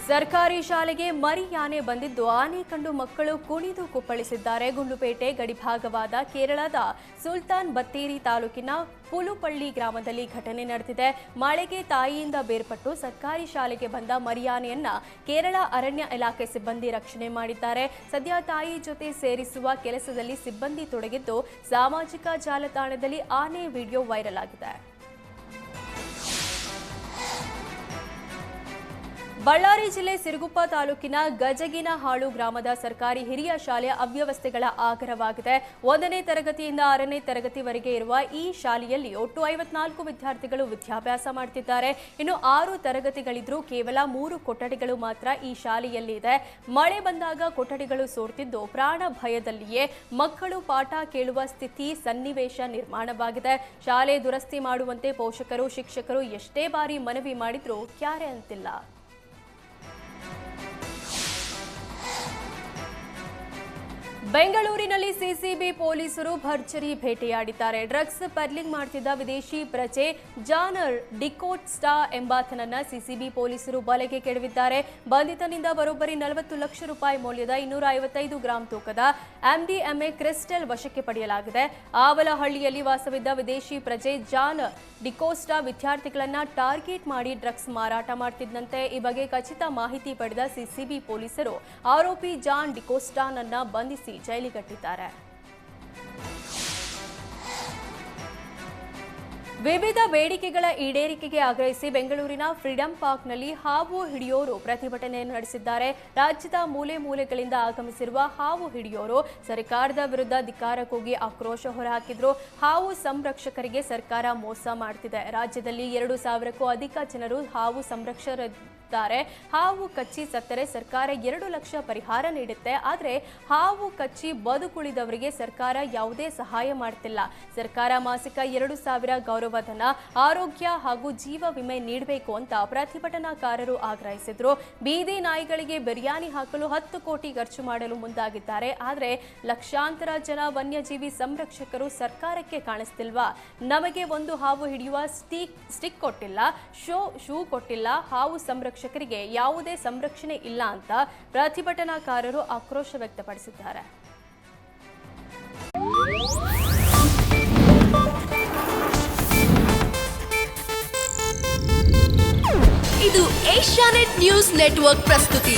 ಸರ್ಕಾರಿ ಶಾಲೆಗೆ ಮರಿ ಆನೆ ಬಂದಿದ್ದು ಆನೆ ಕಂಡು ಮಕ್ಕಳು ಕುಣಿದು ಕುಪ್ಪಳಿಸಿದ್ದಾರೆ. ಗುಂಡ್ಲುಪೇಟೆ ಗಡಿಭಾಗವಾದ ಕೇರಳದ ಸುಲ್ತಾನ್ ಬತ್ತೇರಿ ತಾಲೂಕಿನ ಪುಲುಪಳ್ಳಿ ಗ್ರಾಮದಲ್ಲಿ ಘಟನೆ ನಡೆದಿದೆ. ಮಳೆಗೆ ತಾಯಿಯಿಂದ ಬೇರ್ಪಟ್ಟು ಸರ್ಕಾರಿ ಶಾಲೆಗೆ ಬಂದ ಮರಿಯಾನೆಯನ್ನ ಕೇರಳ ಅರಣ್ಯ ಇಲಾಖೆ ಸಿಬ್ಬಂದಿ ರಕ್ಷಣೆ ಮಾಡಿದ್ದಾರೆ. ಸದ್ಯ ತಾಯಿ ಜೊತೆ ಸೇರಿಸುವ ಕೆಲಸದಲ್ಲಿ ಸಿಬ್ಬಂದಿ ತೊಡಗಿದ್ದು ಸಾಮಾಜಿಕ ಜಾಲತಾಣದಲ್ಲಿ ಆನೆ ವಿಡಿಯೋ ವೈರಲ್ ಆಗಿದೆ. ಬಳ್ಳಾರಿ ಜಿಲ್ಲೆ ಸಿರುಗುಪ್ಪ ತಾಲೂಕಿನ ಗಜಗಿನಹಾಳು ಗ್ರಾಮದ ಸರ್ಕಾರಿ ಹಿರಿಯ ಶಾಲೆಯ ಅವ್ಯವಸ್ಥೆಗಳ ಆಗರವಾಗಿದೆ. 1ನೇ ತರಗತಿಯಿಂದ 6ನೇ ತರಗತಿವರೆಗೆ ಇರುವ ಈ ಶಾಲೆಯಲ್ಲಿ ಒಟ್ಟು 54 ವಿದ್ಯಾರ್ಥಿಗಳು ವಿದ್ಯಾಭ್ಯಾಸ ಮಾಡುತ್ತಿದ್ದಾರೆ. ಇನ್ನು 6 ತರಗತಿಗಳಿದ್ರೂ ಕೇವಲ 3 ಕೊಠಡಿಗಳು ಮಾತ್ರ ಈ ಶಾಲೆಯಲ್ಲಿ ಇದೆ. ಮಳೆ ಬಂದಾಗ ಕೊಠಡಿಗಳು ಸೋರ್ತಿದ್ದು ಪ್ರಾಣ ಭಯದಲ್ಲಿಯೇ ಮಕ್ಕಳು ಪಾಠ ಕೇಳುವ ಸ್ಥಿತಿ ಸನ್ನಿವೇಶ ನಿರ್ಮಾಣವಾಗಿದೆ. ಶಾಲೆ ದುರಸ್ತಿ ಮಾಡುವಂತೆ ಪೋಷಕರು ಶಿಕ್ಷಕರು ಎಷ್ಟೇ ಬಾರಿ ಮನವಿ ಮಾಡಿದ್ರೂ ಕ್ಯಾರೆ ಅಂತಿಲ್ಲ. ಬೆಂಗಳೂರಿನಲ್ಲಿ ಸಿಸಿಬಿ ಪೊಲೀಸರು ಭರ್ಜರಿ ಭೇಟಿಯಾಡಿದ್ದಾರೆ. ಡ್ರಗ್ಸ್ ಪೆಡ್ಲಿಂಗ್ ಮಾಡುತ್ತಿದ್ದ ವಿದೇಶಿ ಪ್ರಜೆ ಜಾನ್ ಡಿಕೋಸ್ಟಾ ಎಂಬಾತನನ್ನ ಸಿಸಿಬಿ ಪೊಲೀಸರು ಬಲೆಗೆ ಕೆಡವಿದ್ದಾರೆ. ಬಂಧಿತನಿಂದ ಬರೋಬ್ಬರಿ 40 ಲಕ್ಷ ರೂಪಾಯಿ ಮೌಲ್ಯದ 255 ಗ್ರಾಂ ತೂಕದ ಎಂಡಿಎಂಎ ಕ್ರಿಸ್ಟಲ್ ವಶಕ್ಕೆ ಪಡೆಯಲಾಗಿದೆ. ಆವಲಹಳ್ಳಿಯಲ್ಲಿ ವಾಸವಿದ್ದ ವಿದೇಶಿ ಪ್ರಜೆ ಜಾನ್ ಡಿಕೋಸ್ಟಾ ವಿದ್ಯಾರ್ಥಿಗಳನ್ನ ಟಾರ್ಗೆಟ್ ಮಾಡಿ ಡ್ರಗ್ಸ್ ಮಾರಾಟ ಮಾಡುತ್ತಿದ್ದಂತೆ. ಈ ಬಗ್ಗೆ ಖಚಿತ ಮಾಹಿತಿ ಪಡೆದ ಸಿಸಿಬಿ ಪೊಲೀಸರು ಆರೋಪಿ ಜಾನ್ ಡಿಕೋಸ್ಟಾನನ್ನ ಬಂಧಿಸಿ ಜೈಲಿಗಟ್ಟಿದ್ದಾರೆ. ವಿವಿಧ ಬೇಡಿಕೆಗಳ ಈಡೇರಿಕೆಗೆ ಆಗ್ರಹಿಸಿ ಬೆಂಗಳೂರಿನ ಫ್ರೀಡಂ ಪಾರ್ಕ್ನಲ್ಲಿ ಹಾವು ಹಿಡಿಯೋರು ಪ್ರತಿಭಟನೆ ನಡೆಸಿದ್ದಾರೆ. ರಾಜ್ಯದ ಮೂಲೆ ಮೂಲೆಗಳಿಂದ ಆಗಮಿಸಿರುವ ಹಾವು ಹಿಡಿಯೋರು ಸರ್ಕಾರದ ವಿರುದ್ಧ ಧಿಕ್ಕಾರ ಕೂಗಿ ಆಕ್ರೋಶ ಹೊರಹಾಕಿದ್ರು. ಹಾವು ಸಂರಕ್ಷಕರಿಗೆ ಸರ್ಕಾರ ಮೋಸ ಮಾಡುತ್ತಿದೆ. ರಾಜ್ಯದಲ್ಲಿ 2,000ಕ್ಕೂ ಅಧಿಕ ಜನರು ಹಾವು ಸಂರಕ್ಷಕರಿದ್ದಾರೆ. ಹಾವು ಕಚ್ಚಿ ಸತ್ತರೆ ಸರ್ಕಾರ 2 ಲಕ್ಷ ಪರಿಹಾರ ನೀಡುತ್ತೆ. ಆದರೆ ಹಾವು ಕಚ್ಚಿ ಬದುಕುಳಿದವರಿಗೆ ಸರ್ಕಾರ ಯಾವುದೇ ಸಹಾಯ ಮಾಡ್ತಿಲ್ಲ. ಸರ್ಕಾರ ಮಾಸಿಕ 2,000 ಗೌರವಧನ, ಆರೋಗ್ಯ ಹಾಗೂ ಜೀವ ವಿಮೆ ನೀಡಬೇಕು ಅಂತ ಪ್ರತಿಭಟನಾಕಾರರು ಆಗ್ರಹಿಸಿದ್ರು. ಬೀದಿ ನಾಯಿಗಳಿಗೆ ಬಿರಿಯಾನಿ ಹಾಕಲು 10 ಕೋಟಿ ಖರ್ಚು ಮಾಡಲು ಮುಂದಾಗಿದ್ದಾರೆ. ಆದರೆ ಲಕ್ಷಾಂತರ ಜನ ವನ್ಯಜೀವಿ ಸಂರಕ್ಷಕರು ಸರ್ಕಾರಕ್ಕೆ ಕಾಣಿಸ್ತಿಲ್ವಾ? ನಮಗೆ ಒಂದು ಹಾವು ಹಿಡಿಯುವ ಸ್ಟಿಕ್ ಕೊಟ್ಟಿಲ್ಲ, ಶೂ ಕೊಟ್ಟಿಲ್ಲ, ಹಾವು ಸಂರಕ್ಷಕರಿಗೆ ಯಾವುದೇ ಸಂರಕ್ಷಣೆ ಇಲ್ಲ ಅಂತ ಪ್ರತಿಭಟನಾಕಾರರು ಆಕ್ರೋಶ ವ್ಯಕ್ತಪಡಿಸಿದ್ದಾರೆ. ಇದು ಏಷ್ಯಾನೆಟ್ ನ್ಯೂಸ್ ನೆಟ್ವರ್ಕ್ ಪ್ರಸ್ತುತಿ.